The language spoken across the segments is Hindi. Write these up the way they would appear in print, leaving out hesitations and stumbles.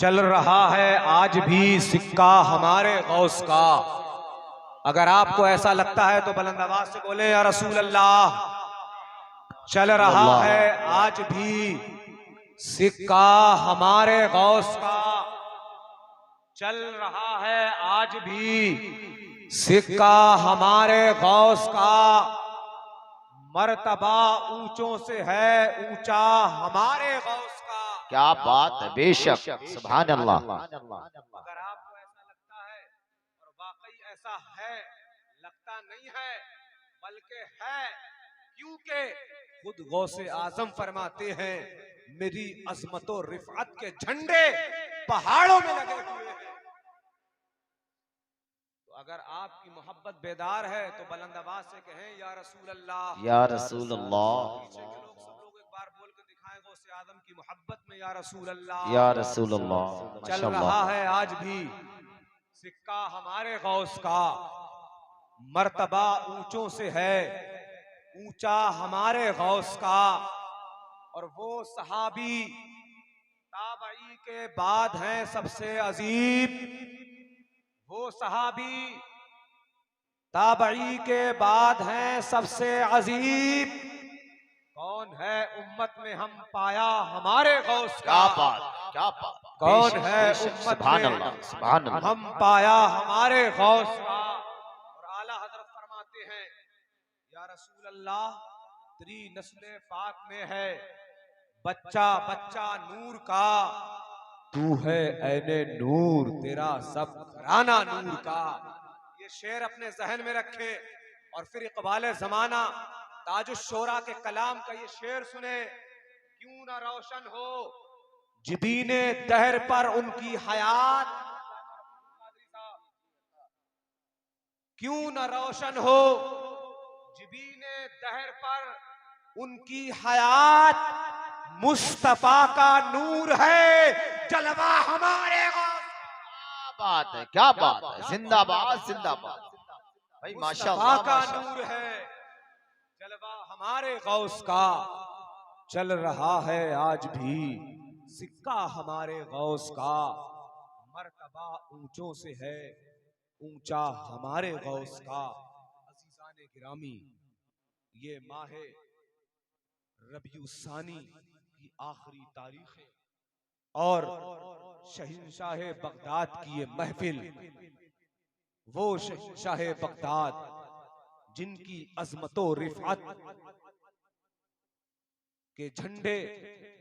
चल रहा है आज भी सिक्का हमारे गौस का। अगर आपको ऐसा लगता है तो बुलंद आवाज से बोले या रसूल अल्लाह। चल रहा है आज भी सिक्का हमारे गौस का। चल रहा है आज भी सिक्का हमारे गौस का। मर्तबा ऊंचों से है ऊंचा हमारे गौस का। क्या बात है, बेशक सुभान अल्लाह। अगर आपको ऐसा लगता है और वाकई ऐसा है, लगता नहीं है बल्कि है, क्योंकि खुद गौसे आजम फरमाते हैं मेरी अजमतो रिफअत के झंडे पहाड़ों में लगे हुए हैं। तो अगर आपकी मोहब्बत बेदार है तो बुलंद आवाज से कहें या रसूल अल्लाह। या रसूल अल्लाह, पीछे के लोग सब लोग एक बार बोल के दिखाएं गौसे आजम की मोहब्बत में या रसूल अल्लाह। या रसूल अल्लाह। चल रहा है आज भी सिक्का हमारे गौस का। मर्तबा ऊंचों से है ऊंचा हमारे गौस का। और वो सहाबी ताबई के बाद हैं सबसे अजीब। वो सहाबी ताबई के बाद हैं सबसे अजीब। कौन है उम्मत में हम पाया हमारे गौस का। क्या बात, क्या बात। कौन है उम्मत सुभान में अल्लाह, सुभान अल्लाह। हम पाया हमारे गौस का। और आला हजरत फरमाते हैं या रसूल अल्लाह तेरी नस्ल पाक में है बच्चा बच्चा नूर का। तू है ऐने नूर तेरा सब घराना नूर का। ये शेर अपने जहन में रखे और फिर इकबाल जमाना ताजुश शोरा के कलाम का ये शेर सुने। क्यों ना रोशन हो जिबीने दहर पर उनकी हयात। क्यों न रोशन हो जिबीने दहर पर उनकी हयात। मुस्तफा का नूर है जलवा हमारे गौस। क्या बात है, क्या बात है। जिंदाबाद, जिंदाबाद भाई, माशाअल्लाह, मुस्तफा का माशाअल्लाह। नूर है जलवा हमारे गौस का। चल रहा है आज भी सिक्का हमारे गौस का। मर्तबा ऊंचों से है ऊंचा हमारे गौस का। अजीजान गिरामी, ये माहे रबीउस्सानी की आखिरी तारीख है और शहंशाह बगदाद की ये महफिल, वो शहंशाह बगदाद जिनकी अजमतो रिफअत के झंडे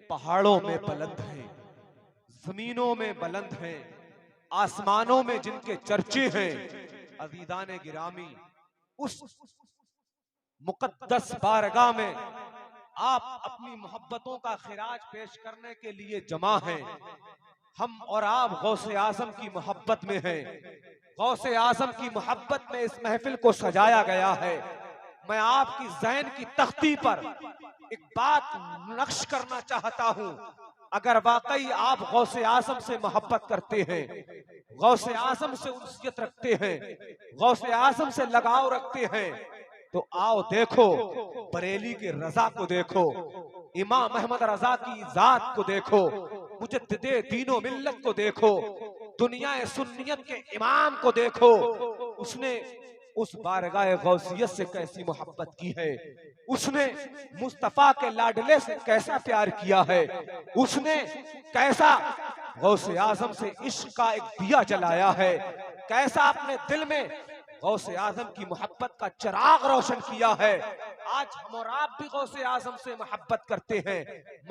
पहाड़ों में बुलंद हैं, जमीनों में बुलंद हैं, आसमानों में जिनके चर्चे हैं। अजीजान गिरामी, उस मुकद्दस बारगाह में आप अपनी मोहब्बतों का खिराज पेश करने के लिए जमा हैं। हम और आप गौसे आजम की मोहब्बत में हैं। गौसे आजम की मोहब्बत में इस महफिल को सजाया गया है। मैं आपकी ज़हन की तख्ती पर एक बात नक्श करना चाहता हूं। अगर वाकई आप गौसे आजम से मोहब्बत करते हैं, गौसे आजम से उनसियत रखते हैं, गौसे आजम से लगाव रखते हैं, तो आओ देखो बरेली के रजा को देखो, इमाम अहमद रजा की जात को देखो, मुजद्दिदे दीनो मिल्लत को देखो, दुनिया सुन्नियत के इमाम को देखो। उसने उस बारगाह गौसियत से कैसी मोहब्बत की है। उसने मुस्तफा के लाडले से कैसा प्यार किया है। उसने कैसा गौसे आजम से इश्क का एक दिया जलाया है। कैसा अपने दिल में गौसे आजम की मोहब्बत का चिराग रोशन किया है। आज हम और आप भी गौसे आजम से मोहब्बत करते हैं,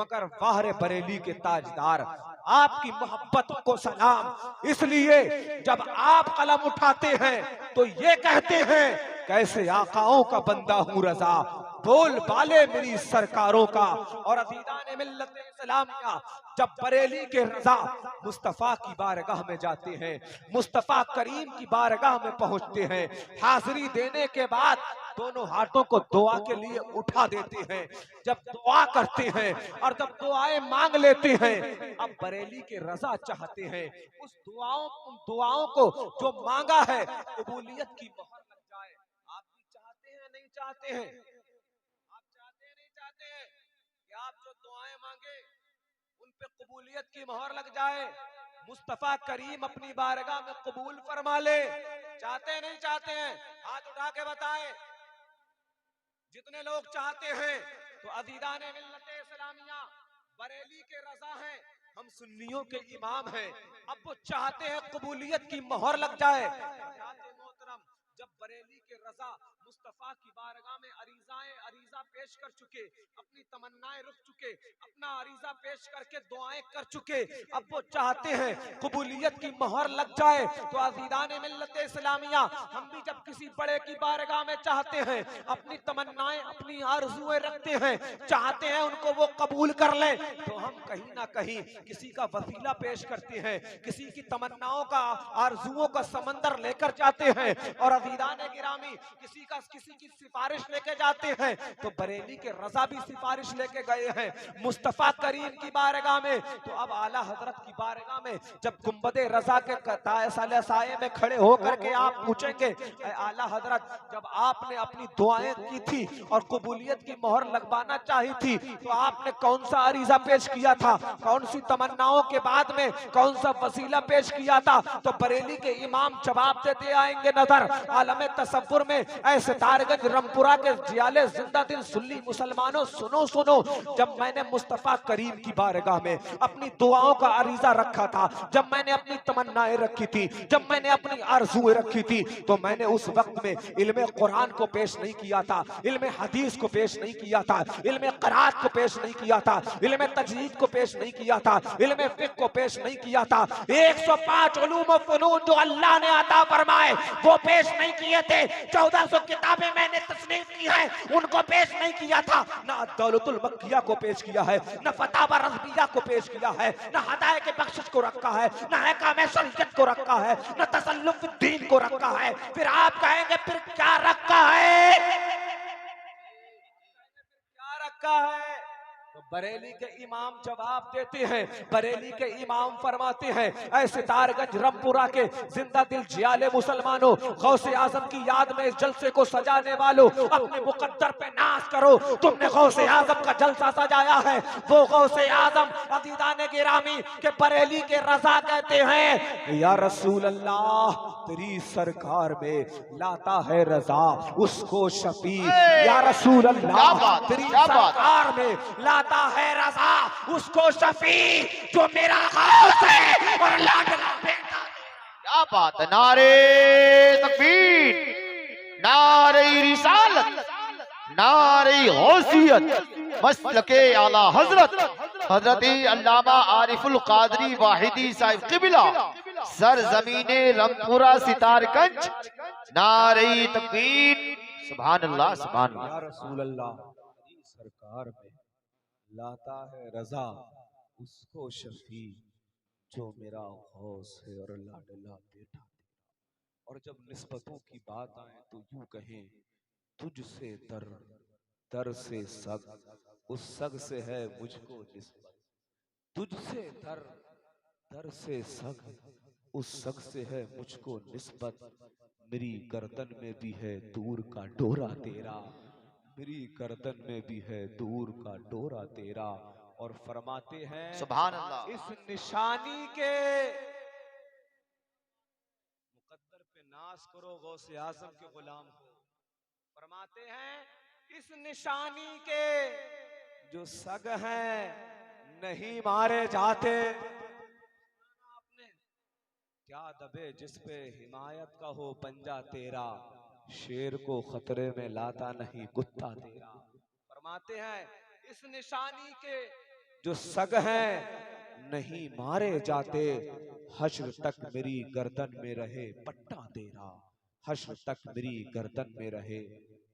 मगर वाहरे बरेली के ताजदार आपकी मोहब्बत को सलाम। इसलिए जब आप कलम उठाते हैं तो ये कहते हैं कैसे आकाओं का बंदा हूँ रजा, बोल बाले मेरी सरकारों का। और अज़ीज़ान मिल्लत इस्लामिया जब बरेली के रजा मुस्तफ़ा की बारगाह में जाते हैं, मुस्तफ़ा करीम की बारगाह में पहुंचते हैं, हाजिरी देने के बाद दोनों हाथों को दुआ के लिए उठा देते हैं। जब दुआ करते हैं और जब दुआएं मांग लेते हैं, अब बरेली के रजा चाहते हैं उन दुआओं को जो मांगा है कबूलियत की मोहर लग जाए। आप भी चाहते हैं नहीं चाहते हैं? आप चाहते हैं नहीं चाहते हैं कि आप जो दुआएं मांगे उन पे कबूलियत की मोहर लग जाए? मुस्तफा करीम अपनी बारगाह में कबूल फरमा ले। चाहते नहीं चाहते हैं? हाथ उठा के बताएं। जितने लोग चाहते हैं। तो अज़ीज़ान मिल्लत इस्लामिया, बरेली के रजा हैं, हम सुन्नियों के इमाम हैं। अब वो चाहते हैं कबूलियत की मोहर लग जाए। मोहतरम, जब बरेली के रजा मुस्तफा की बारगाह में अरीजा पेश कर चुके, अपनी तमन्नाएं रुक चुके, अपना अरीजा पेश करके दुआएं कर चुके, अब वो चाहते हैं कबूलियत की मोहर लग जाए। तो अज़ीज़ान मिल्लत इस्लामिया, हम भी जब किसी बड़े की बारगाह में चाहते हैं, अपनी तमन्नाएं अपनी आरज़ुएं रखते हैं, चाहते हैं उनको वो कबूल कर ले, तो हम कहीं ना कहीं किसी का वसीला पेश करते हैं, किसी की तमन्नाओं का आरज़ुओं का समंदर लेकर जाते हैं, और अज़ीज़ान गिरामी किसी की सिफारिश लेके जाते हैं। तो बरेली के रजा भी सिफारिश लेके गए हैं मुस्तफा करीम की बारगाह में। तो अब आला हजरत की बारगाह में जब गुंबदे रजा के साये में खड़े होकर के आप पूछेंगे, आला हजरत जब आपने अपनी दुआएं की थी और कबूलियत की मोहर लगवाना चाही थी, तो आपने कौन सा अरीजा पेश किया था, कौन सी तमन्नाओं के बाद में कौन सा वसीला पेश किया था? तो बरेली के इमाम जवाब देते आएंगे नजर आलम तसव्वुर में। ऐसे तारगंज रमपुरा के जियाले जिंदा दिल सुन्नी मुसलमानों, सुनो सुनो, जब मैंने मुस्तफा करीम की बारगाह में अपनी दुआओं का अरीजा रखा था, जब मैंने अपनी तमन्नाएं रखी थी, जब मैंने अपनी आरज़ुएं रखी थी, तो मैंने उस वक्त में इल्मे कुरान को पेश नहीं किया था, इल्मे हदीस को पेश नहीं किया था, इल्मे क़राअत को पेश नहीं किया था, इल्मे तजवीद को पेश नहीं किया था, इल्मे फ़िक़्ह को पेश नहीं किया था। 105 उलूम व फ़ुनून जो अल्लाह ने अता फरमाए वो पेश नहीं किए थे। 1400 किताबें मैंने तस्नीफ की है, उनको पेश नहीं किया था। ना दौलतुल मक्किया को पेश किया है, ना फतावा रज़विया को पेश किया है, ना हदायत के बख्शिश को रखा है, ना हकाम शरीयत को रखा है, ना तसल्लुफ़ दीन को रखा है। फिर आप कहेंगे फिर क्या रखा है? क्या रखा है? तो बरेली के इमाम जवाब देते हैं, बरेली के इमाम फरमाते हैं, ऐसे तारगंज रमपुरा के जिंदा दिल जियाले मुसलमानों, गौसे आजम की याद में इस जलसे को सजाने वालों, अपने मुकद्दर पे नाज करो। तुमने गौसे आजम का जलसा सजाया है, वो गौसे आजम अज़ीज़ान गिरामी के बरेली के रजा कहते हैं, या रसूल अल्लाह तेरी सरकार में लाता है रजा उसको शफी। या रसूल अल्लाह तेरी सरकार में लाता है रजा उसको शफी, जो मेरा गौस है और लाडला बेटा। क्या बात है! नारे तकबीर, नारे रिसालत, नारे गौसियत, मसलके आला हजरत हजरत अल्लामा आरिफुल कादरी वाहिदी साहिब क़िबला, सर ज़मीने रमपुरा सितारगंज। नारे तकबीर, सुभान अल्लाह, सुभान अल्लाह। या रसूल अल्लाह तेरी सरकार में लाता है रजा उसको शफी, जो मेरा गौस है और लाडला बेटा। और जब निस्बतों की बात आए तो यूं कहें, तुझसे दर दर से सग, उस सग से है मुझको निस्बत। तुझसे दर दर से सग, उस सग से है मुझको निस्बत। मेरी गर्दन में भी है दूर का डोरा तेरा, मेरी गर्दन में भी है दूर का डोरा तेरा। और फरमाते हैं, सुभान अल्लाह, इस निशानी के मुकद्दर पे नाज करो गौसे आजम के गुलाम हो। फरमाते हैं, इस निशानी के जो सग हैं नहीं मारे जाते। आपने क्या दबे जिस पे हिमायत का हो पंजा तेरा, शेर को खतरे में लाता नहीं कुत्ता तेरा। फरमाते हैं, इस निशानी के जो सग हैं नहीं मारे जाते, हश्र तक मेरी गर्दन में रहे पट्टा तेरा, हश्र तक मेरी गर्दन में रहे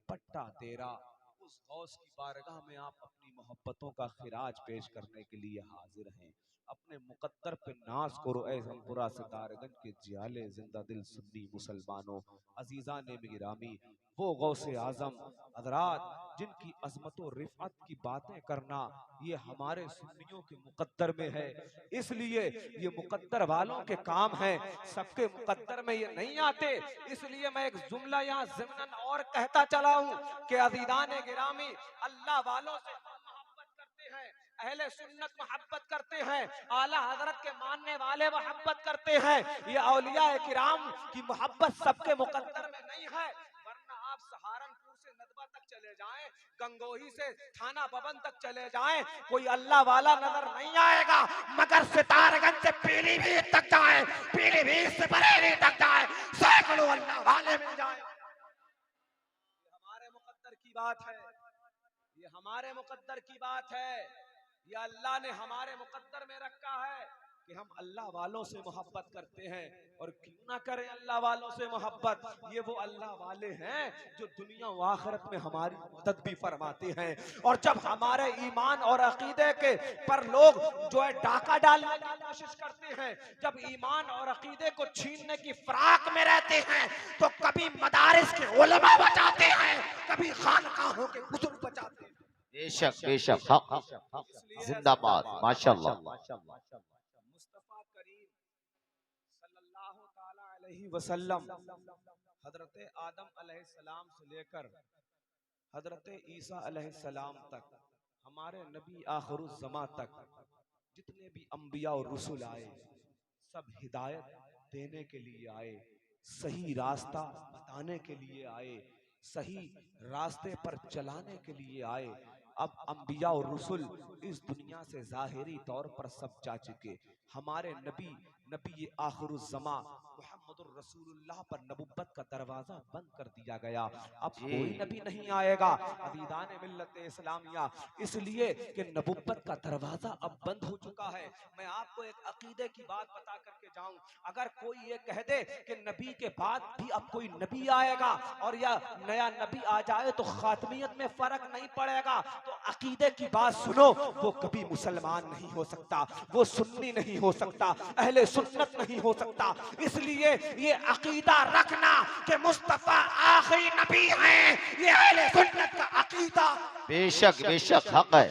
पट्टा तेरा। उस गौस की बारगाह में आप अपनी मोहब्बतों का खिराज पेश करने के लिए हाजिर हैं। अपने मुकद्दर पे नाज करो ऐ रमपुरा सितारगंज के जियाले जिंदा दिल सुन्नी मुसलमानों, अजीज़ान गिरामी। वो गौसे आजम हज़रात जिनकी अज़मत और रिफ़अत की बातें करना ये हमारे सुन्नियों के मुकद्दर में है, इसलिए ये मुकद्दर वालों के काम है, सबके मुकद्दर में ये नहीं आते। इसलिए मैं एक जुमला यहाँ ज़िम्नन और कहता चला हूँ कि अज़ीज़ान गिरामी, अल्लाह वालों से हम मोहब्बत करते हैं, अहले सुन्नत मोहब्बत करते हैं, आला हजरत के मानने वाले मोहब्बत करते हैं। ये औलिया किराम की मोहब्बत सबके मुकद्दर में नहीं है, वरना आप सहारनपुर से नदवा तक चले जाएं, गंगोही से थाना भवन तक चले जाएं, कोई अल्लाह वाला नजर नहीं आएगा। मगर सितारगंज से पीलीभीत तक जाएं, पीलीभीत से बरेली तक जाएं, सैकड़ों अल्लाह वाले मिल जाएं। ये हमारे मुकद्दर की बात है, ये हमारे मुकद्दर की बात है। ये अल्लाह ने हमारे मुकद्दर में रखा है कि हम अल्लाह वालों से मोहब्बत करते हैं। और क्यों ना करें अल्लाह वालों से मोहब्बत, ये वो अल्लाह वाले हैं जो दुनिया व आखिरत में हमारी मदद भी फरमाते हैं। और जब हमारे ईमान और अकीदे के पर लोग जो है डाका डालने की कोशिश करते हैं, जब ईमान और अकीदे को छीनने की फिराक में रहते हैं, तो कभी मदारिस के उलमा बचाते हैं, कभी खानकाहों के बुजुर्ग बचाते हैं। बेशक बेशक, जिंदाबाद, माशाल्लाह। मुस्तफा करीम सल्लल्लाहु ताला अलैहि वसल्लम हजरत आदम अलैहिस्सलाम से लेकर हजरत ईसा अलैहिस्सलाम तक, हमारे नबी आखिरुज़्ज़मा तक जितने भी अंबिया और रसूल आए, सब हिदायत देने के लिए आए, सही रास्ता बताने के लिए आए, सही रास्ते पर चलाने के लिए आए। अब अंबिया और रसूल इस दुनिया से जाहिरी तौर पर सब जा चुके। हमारे नबी नबी आखिरुज़्ज़मा मुहम्मदुर रसूलुल्लाह पर नबुव्वत का दरवाजा बंद कर दिया गया। अब कोई नबी नहीं आएगा अज़ीज़ान मिल्लत इस्लामिया, इसलिए कि नबुव्वत का दरवाजा अब बंद हो चुका है। मैं आपको एक अकीदे की बात बता करके जाऊं, अगर कोई ये कह दे कि नबी के बाद भी अब कोई नबी आएगा और या नया नबी आ जाए तो खातमियत में फर्क नहीं पड़ेगा, तो अकीदे की बात सुनो, वो कभी मुसलमान नहीं हो सकता, वो सुन्नी नहीं हो सकता, अहले सुन्नत नहीं हो सकता। इसलिए ये अकीदा रखना कि मुस्तफा आखिरी नबी हैं, ये अहले सुन्नत का अकीदा। बेशक बेशक, हक है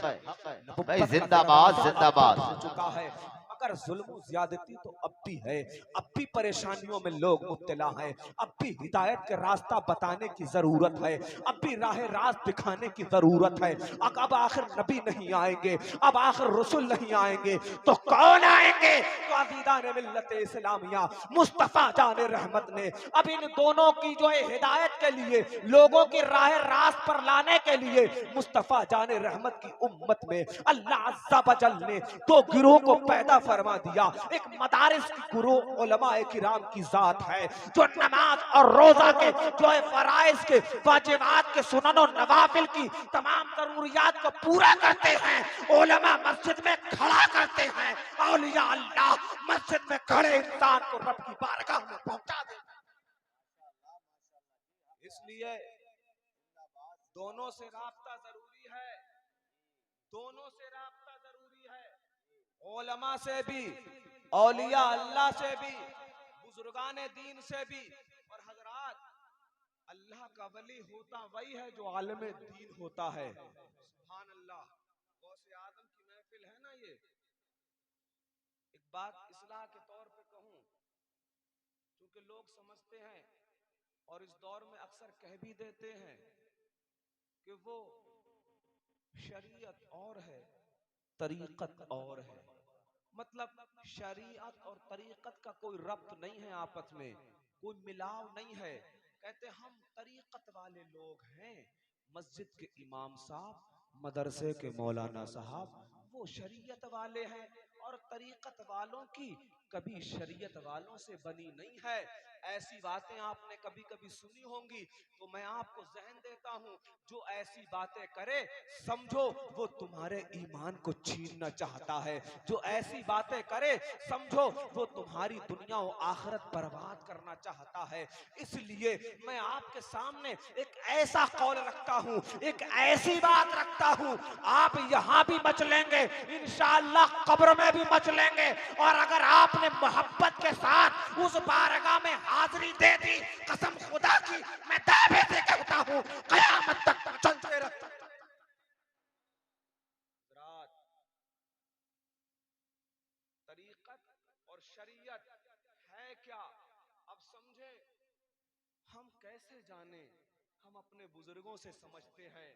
भाई, जिंदाबाद जिंदाबाद। हो चुका है, मगर जुल्म ज्यादती तो अब भी है, अब भी परेशानियों में लोग मुब्तला हैं, अब भी हिदायत का रास्ता बताने की जरूरत है, अब भी राह रास्त दिखाने की जरूरत है। अब आखिर नबी नहीं आएंगे, अब आखिर रसूल नहीं आएंगे, तो कौन आएंगे? तो अज़ीज़ान मिल्लत इस्लामिया, मुस्तफा जाने रहमत ने अब इन दोनों की जो है हिदायत के लिए, लोगों की राह रास्त पर लाने के लिए, मुस्तफा जाने रहमत की उम्मत में अल्लाह अज़्ज़ा वजल ने दो गिरोह को पैदा फरमा दिया। एक मदारिस की गिरोह उलमाए किराम की जात है, जो नमाज और रोजा के जो है फराइज के वाजिबात के सुनन और नवाफिल की तमाम जरूरियात को पूरा करते हैं। उलमा मस्जिद में खड़ा करते हैं, औलिया अल्लाह मस्जिद में खड़े इंसान को रब की बारगाह में पहुंचा देते हैं। इसलिए दोनों से राब्ता जरूरी है, दोनों से राब्ता जरूरी है, उलमा से भी, औलिया अल्लाह से भी, बुजुर्गाने दीन से भी। और हजरात, अल्लाह का वली होता वही है जो आलम दीन होता है। सुभान अल्लाह। गौसे आदम की महफिल है ना ये। एक बात इस्लाह के तौर पे कहूं, क्योंकि लोग समझते हैं और इस दौर में अक्सर कह भी देते हैं कि वो शरीयत और है, तरीकत और है। मतलब शरीयत और तरीकत का कोई रब्त नहीं है, आपस में कोई मिलाव नहीं है। कहते हम तरीकत वाले लोग हैं, मस्जिद के इमाम साहब, मदरसे के मौलाना साहब वो शरीयत वाले हैं, और तरीकत वालों की कभी शरीयत वालों से बनी नहीं है। ऐसी बातें आपने कभी कभी सुनी होंगी, तो मैं आपको जहन देता हूं, जो ऐसी बातें करे समझो वो तुम्हारे ईमान को छीनना चाहता है, जो ऐसी बातें करे समझो वो तुम्हारी दुनिया और आखिरत बर्बाद करना चाहता है। इसलिए मैं आपके सामने एक ऐसा कौल रखता हूं, एक ऐसी बात रखता हूं, आप यहां भी मच लेंगे, इंशाअल्लाह कब्र में भी मच लेंगे। और अगर आपने मोहब्बत के साथ उस बारगाह में हाजिरी दे दी, कसम खुदा की मैं दावे से कहता हूं, कयामत तक चलते रहते। तरीकत और शरीयत है क्या, अब समझे। हम कैसे जाने, हम अपने बुजुर्गों से समझते हैं।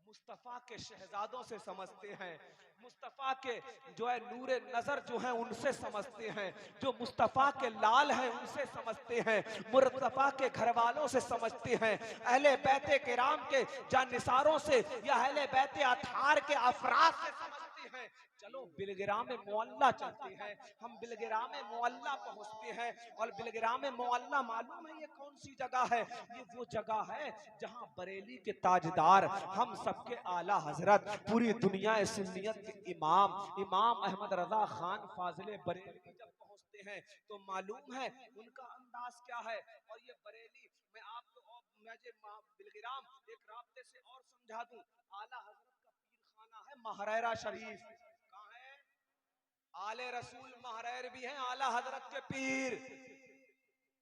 मुस्तफ़ा के शहजादों से समझते हैं, मुस्तफ़ा के जो है नूरे नजर जो है उनसे समझते हैं, जो मुस्तफ़ा के लाल हैं उनसे समझते हैं, मुस्तफ़ा के घर वालों से समझते हैं, अहले बैते किराम के जानिसारों से या अहले बैते अथार के अफराद से समझते हैं। चलो बिलगिराम मोहल्ला चलते हैं, हम बिलगिराम मोहल्ला पहुंचते हैं। और बिलगिराम मोहल्ला मालूम है ये कौन सी जगह है? ये वो जगह है जहां बरेली के ताजदार, हम सबके आला हजरत, पूरी दुनिया सुन्नियत के इमाम इमाम अहमद रजा खान फाजिले बरेली जब पहुंचते हैं तो मालूम है उनका अंदाज क्या है। और ये बरेली मैं आपको बिलगिराम एक राब्ते से और समझा दूं, आला हजरत का पीर खाना है महरैरा शरीफ। कहाँ है? आले रसूल महरैर भी हैं आला हजरत के पीर,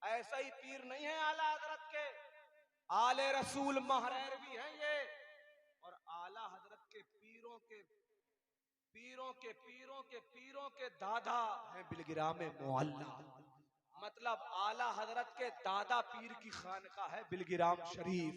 ऐसा ही पीर नहीं है आला हजरत के, आले रसूल महरैर भी हैं ये। और आला हजरत के पीरों के पीरों के पीरों के पीरों के दादा हैं बिलगिराम मोहल्ला। मतलब आला हजरत के दादा पीर की खानका है बिलगिराम शरीफ।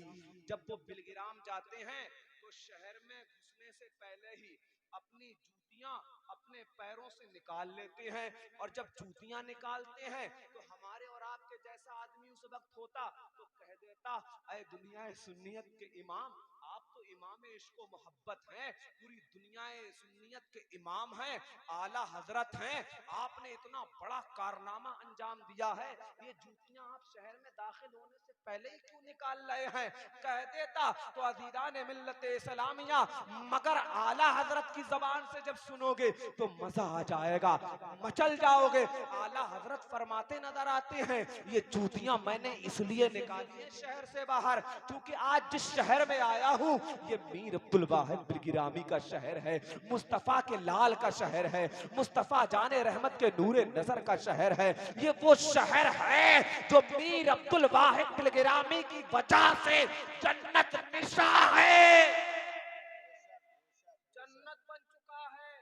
जब वो बिलगिराम जाते हैं तो शहर में घुसने से पहले ही अपनी जूतियां अपने पैरों से निकाल लेते हैं। और जब जूतियां निकालते हैं तो हमारे और आपके जैसा आदमी उस वक्त होता तो कह देता, अरे दुनिया सुन्नियत के इमाम, आप तो इमाम इश्क व मोहब्बत हैं, पूरी दुनिया सुन्नियत के इमाम हैं, आला हजरत हैं, आपने इतना बड़ा कारनामा अंजाम दिया है, ये जूतियां आप शहर में दाखिल होने से पहले ही क्यों निकाल रहे हैं? कह देता तो अजीजान मिल्लत इस्लामिया, मगर आला हजरत की जबान से जब सुनोगे तो मजा आ जाएगा, मचल जाओगे। आला हजरत फरमाते नजर आते हैं, ये जूतियां मैंने इसलिए निकाली है शहर से बाहर, क्योंकि आज जिस शहर में आया हूँ ये मीर अब्दुल वाहिद बिलगिरामी का शहर है, मुस्तफा के लाल का शहर है, मुस्तफा जाने रहमत के नूरे नजर का शहर है। ये वो शहर है जो मीर अब्दुल वाहिद बिलगिरामी की वजह से जन्नत निशा है, जन्नत बन चुका है।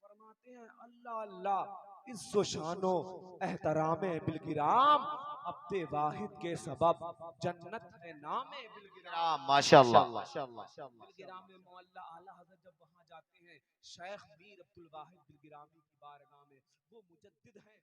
फरमाते हैं अल्लाह अल्लाह इज्जो शानो एहतराम बिलगिराम, अब्दे वाहिद के सबब जन्नत है नामे बिलगिराम। माशाल्लाह। बिलगिराम मोहल्ला आला हजरत जब वहां जाते हैं, शेख मीर अब्दुल वाहिद बिलगिरामी की बारगाह में, वो मुजद्दिद हैं।